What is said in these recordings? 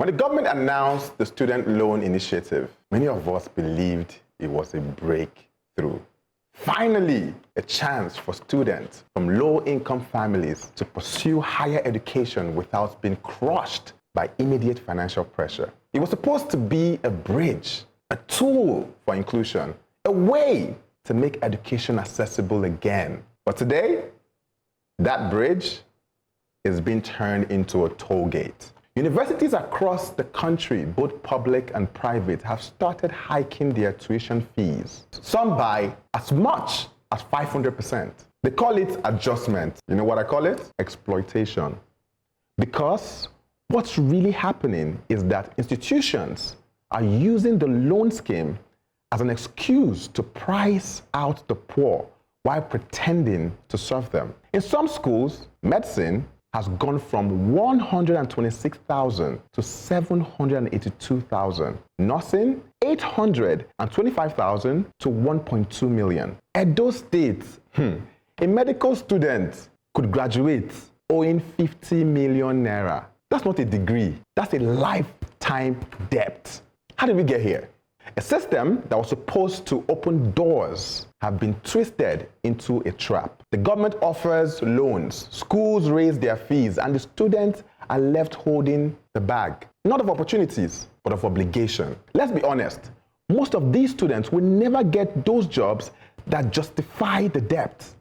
When the government announced the student loan initiative, many of us believed it was a breakthrough. Finally, a chance for students from low-income families to pursue higher education without being crushed by immediate financial pressure. It was supposed to be a bridge, a tool for inclusion, a way to make education accessible again. But today, that bridge is being turned into a toll gate. Universities across the country, both public and private, have started hiking their tuition fees, some by as much as 500%. They call it adjustment. You know what I call it? Exploitation. Because what's really happening is that institutions are using the loan scheme as an excuse to price out the poor while pretending to serve them. In some schools, medicine has gone from 126,000 to 782,000. Nursing, 825,000 to 1.2 million. Edo State, a medical student could graduate owing 50 million naira. That's not a degree, that's a lifetime debt. How did we get here? A system that was supposed to open doors have been twisted into a trap. The government offers loans, schools raise their fees, and the students are left holding the bag. Not of opportunities, but of obligation. Let's be honest, most of these students will never get those jobs that justify the debt.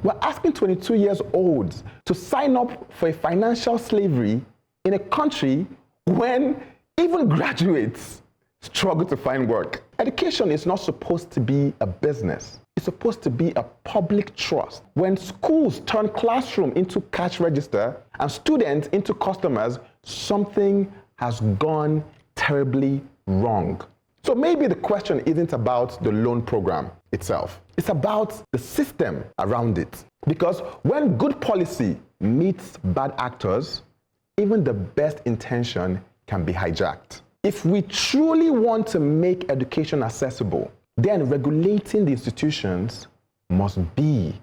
We're asking 22 years olds to sign up for a financial slavery in a country when even graduates struggle to find work. Education is not supposed to be a business. It's supposed to be a public trust. When schools turn classroom into cash register and students into customers, something has gone terribly wrong. So maybe the question isn't about the loan program itself. It's about the system around it. Because when good policy meets bad actors, even the best intention can be hijacked. If we truly want to make education accessible, then regulating the institutions must be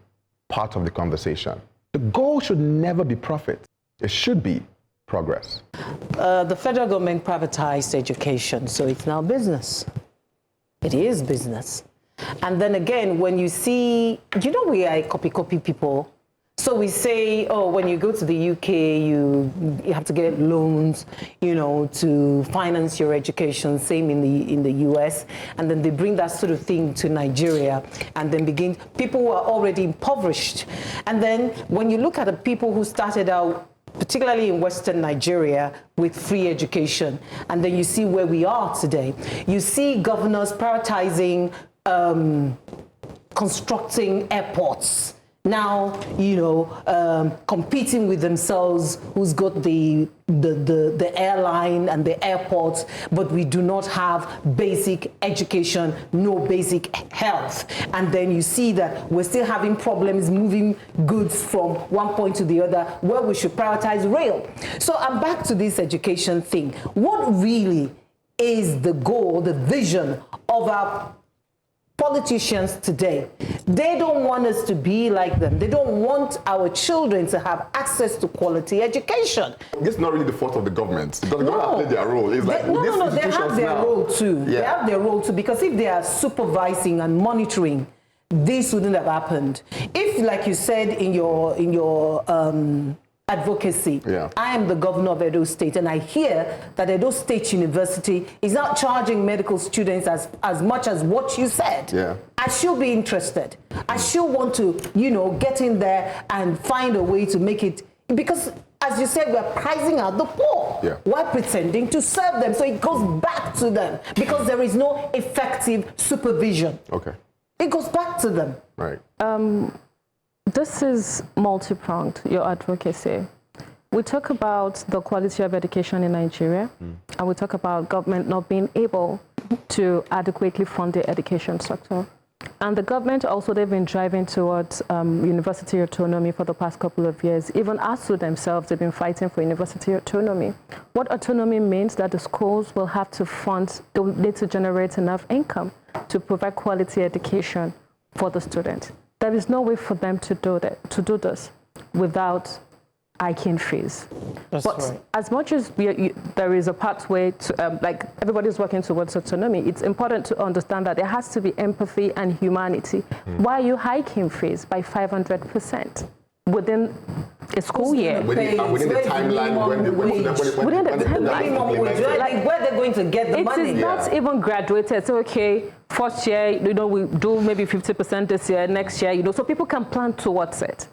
part of the conversation. The goal should never be profit. It should be progress. The federal government privatized education, so it's now business. It is business. And then again, when you see, we are copy people. So we say, when you go to the UK, you have to get loans, to finance your education, same in the US. And then they bring that sort of thing to Nigeria and then people who are already impoverished. And then when you look at the people who started out, particularly in Western Nigeria, with free education, and then you see where we are today, you see governors prioritizing constructing airports. Now, competing with themselves, who's got the airline and the airports, but we do not have basic education, no basic health. And then you see that we're still having problems moving goods from one point to the other, where we should prioritize rail. So I'm back to this education thing. What really is the goal, the vision of our politicians today? They don't want us to be like them. They don't want our children to have access to quality education. This is not really the fault of the government. The government has played their role. It's like no, they have their role too. Yeah. They have their role too, because if they are supervising and monitoring, this wouldn't have happened. If, like you said in your advocacy, I am the governor of Edo State, and I hear that Edo State University is not charging medical students as much as what you said. I should be interested. I should want to, get in there and find a way to make it, because as you said, we're pricing out the poor. We're pretending to serve them. So it goes back to them because there is no effective supervision. It goes back to them. Right. This is multi-pronged, your advocacy. We talk about the quality of education in Nigeria, and we talk about government not being able to adequately fund the education sector. And the government also, they've been driving towards university autonomy for the past couple of years. Even ASU themselves, they've been fighting for university autonomy. What autonomy means that the schools will have to fund, they'll need to generate enough income to provide quality education for the students. There is no way for them to do this without hiking fees. That's But right. as much as there is a pathway to, like everybody's working towards autonomy, it's important to understand that there has to be empathy and humanity. Why are you hiking fees by 500% within a school year? Within the timeline when the Minimum wage, like where they're going to get the It money. is not even graduated. So, okay, first year, we do maybe 50% this year, next year, so people can plan towards it.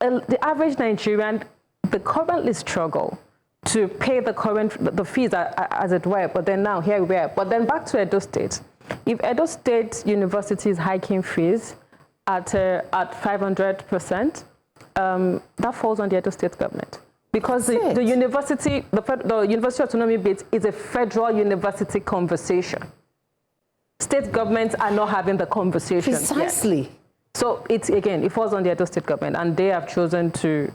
The average Nigerian, they currently struggle to pay the fees as it were, but then now here we are. But then back to Edo State. If Edo State University is hiking fees at 500%, that falls on the Edo State government. Because the university autonomy bit is a federal university conversation. State governments are not having the conversation Precisely. yet. So it falls on the Edo State government, and they have chosen to.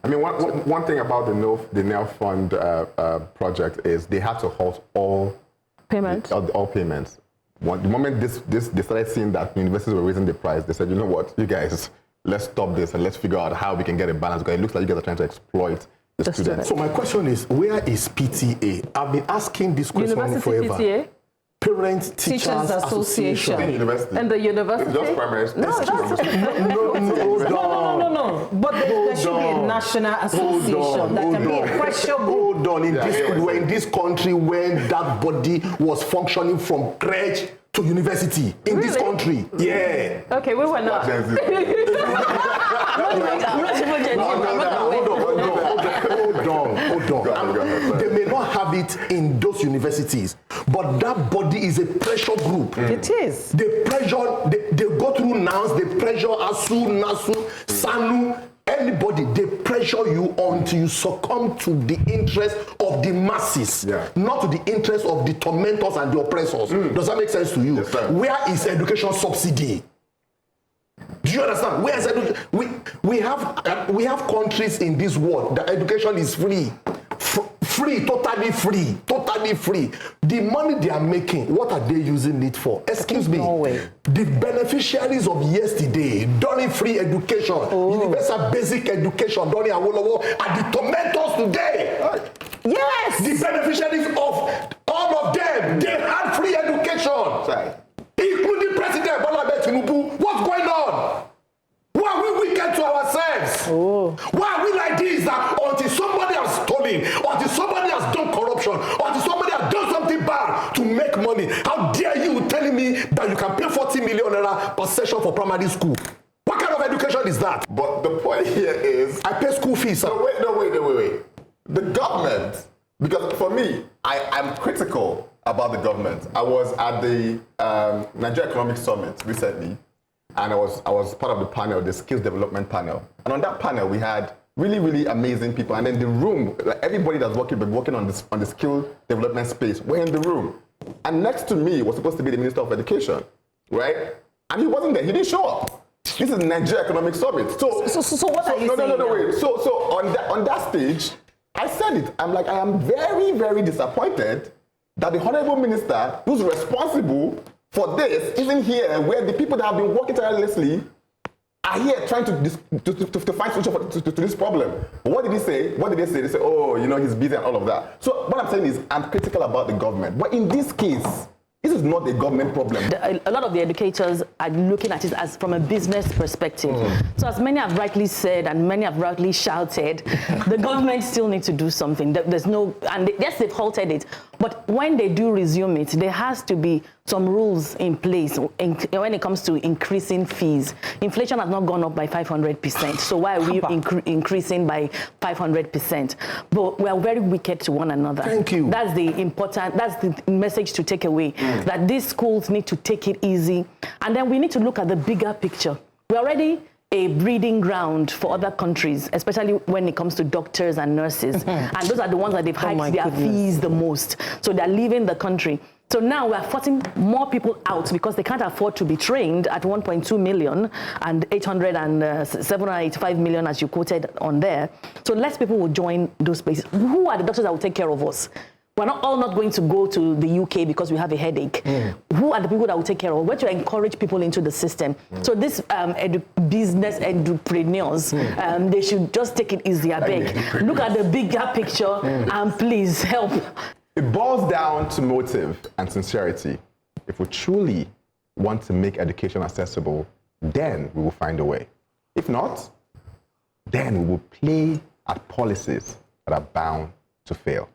I mean, one thing about the NEL Fund project is they had to halt all Payment. All payments. The moment they started seeing that universities were raising the price, they said, you know what, you guys, let's stop this and let's figure out how we can get a balance, because it looks like you guys are trying to exploit the students. So my question is, where is PTA? I've been asking this question University forever. PTA? Parent Teachers Association. University. And the university? It's just primary school. No, No. But there should be a national association that can be a pressure group. Hold on. We're in this country when that body was functioning from crèche to university. In this country. Yeah. Okay, we were not. Hold on. They may not have it in those universities, but that body is a pressure group. It is. They go through NANS, they pressure ASU, NASU, SANU, anybody, they pressure you until you succumb to the interest of the masses, not to the interest of the tormentors and the oppressors. Does that make sense to you? Yes, sir. Where is education subsidy? Do you understand? Where is education? We have countries in this world that education is free. Totally free. The money they are making, what are they using it for? Excuse me. Norway. The beneficiaries of yesterday, during free education, universal basic education, during Awolowo, are the tormentors today. Yes. The beneficiaries of all of them, they had free education. Right. Including President Bola Ahmed Tinubu. What's going on? Why are we wicked to ourselves? Why are we like this? That until somebody has stolen, until somebody has done corruption, until somebody has done something bad to make money, how dare you telling me that you can pay 40 million naira per session for primary school? What kind of education is that? But the point here is, I pay school fees, sir. No, wait. The government, because for me, I'm critical about the government. I was at the Nigeria Economic Summit recently, and I was part of the panel, the skills development panel. And on that panel, we had really, really amazing people. And in the room, like everybody that's working on the skill development space, were in the room. And next to me was supposed to be the Minister of Education, right? And he wasn't there. He didn't show up. This is Nigeria Economic Summit. So what are you saying? No, wait. So on that stage, I said it. I'm like, I am very, very disappointed that the Honorable Minister, who's responsible for this, isn't here, where the people that have been working tirelessly are here trying to find solution to this problem. But what did he say? What did they say? They say, oh, he's busy and all of that. So what I'm saying is, I'm critical about the government. But in this case, this is not a government problem. A lot of the educators are looking at it as from a business perspective. So as many have rightly said and many have rightly shouted, the government still needs to do something. There's no, and yes, they've halted it, but when they do resume it, there has to be some rules in place when it comes to increasing fees. Inflation has not gone up by 500%. So why are we increasing by 500%? But we are very wicked to one another. Thank you. That's the message to take away. That these schools need to take it easy. And then we need to look at the bigger picture. We're already a breeding ground for other countries, especially when it comes to doctors and nurses. And those are the ones that they've hiked their fees the most. So they're leaving the country. So now we're forcing more people out because they can't afford to be trained at 1.2 million and 785 million, as you quoted on there. So less people will join those places. Who are the doctors that will take care of us? we're not all not going to go to the UK because we have a headache. Who are the people that will take care of? Where to encourage people into the system? So this business entrepreneurs, they should just take it easy, I beg. Look at the bigger picture and please help. It boils down to motive and sincerity. If we truly want to make education accessible, then we will find a way. If not, then we will play at policies that are bound to fail.